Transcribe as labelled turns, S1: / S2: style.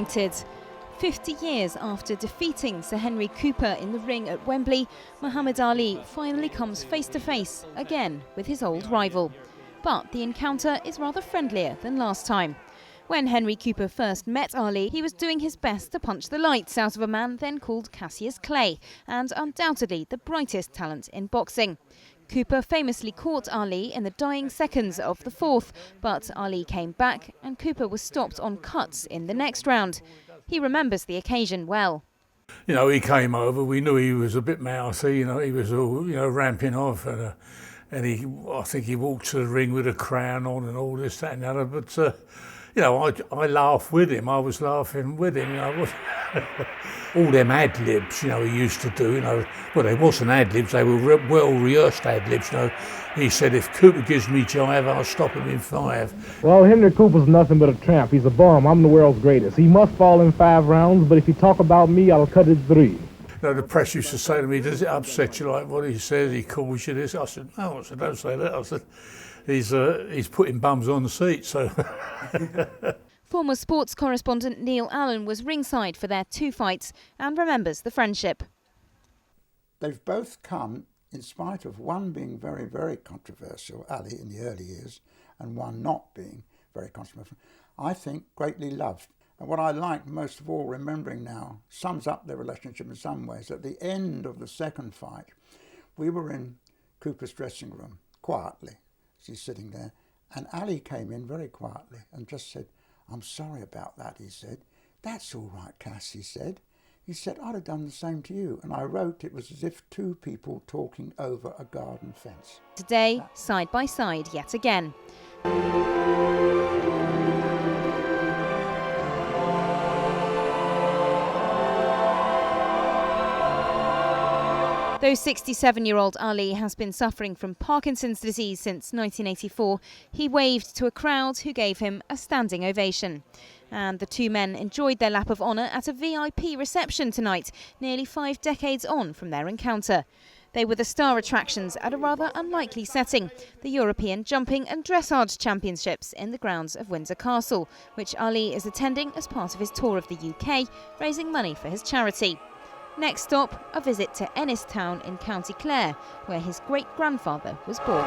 S1: reunited. 50 years after defeating Sir Henry Cooper in the ring at Wembley, Mohammed Ali finally comes face to face again with his old rival. But the encounter is rather friendlier than last time. When Henry Cooper first met Ali, he was doing his best to punch the lights out of a man then called Cassius Clay, and undoubtedly the brightest talent in boxing. Cooper famously caught Ali in the dying seconds of the fourth, but Ali came back and Cooper was stopped on cuts in the next round. He remembers the occasion well.
S2: You know, he came over, we knew he was a bit mouthy, you know, he was all, you know, ramping off, and I think he walked to the ring with a crown on and all this, that and the other, but, you know, I laughed with him, I was laughing with him, you know, all them ad-libs, you know, he used to do, you know, well, they wasn't ad-libs, they were well-rehearsed ad-libs, you know. He said, if Cooper gives me jive, I'll stop him in 5.
S3: Well, Henry Cooper's nothing but a tramp. He's a bum. I'm the world's greatest. He must fall in 5 rounds, but if you talk about me, I'll cut it 3.
S2: You know, the press used to say to me, does it upset you like what he says? He calls you this. I said, no, I said, don't say that. I said, he's putting bums on the seat, so...
S1: Former sports correspondent Neil Allen was ringside for their 2 fights and remembers the friendship.
S4: They've both come in spite of one being very, very controversial, Ali, in the early years, and one not being very controversial, I think greatly loved. And what I like most of all, remembering now, sums up their relationship in some ways. At the end of the second fight, we were in Cooper's dressing room, quietly, as he's sitting there, and Ali came in very quietly and just said, "I'm sorry about that," he said. "That's all right, Cass," he said. He said, "I'd have done the same to you." And I wrote, it was as if 2 people talking over a garden fence.
S1: Today, side by side yet again. Though 67-year-old Ali has been suffering from Parkinson's disease since 1984, he waved to a crowd who gave him a standing ovation. And the 2 men enjoyed their lap of honour at a VIP reception tonight, nearly 5 decades on from their encounter. They were the star attractions at a rather unlikely setting, the European Jumping and Dressage Championships in the grounds of Windsor Castle, which Ali is attending as part of his tour of the UK, raising money for his charity. Next stop, a visit to Ennistown in County Clare, where his great-grandfather was born.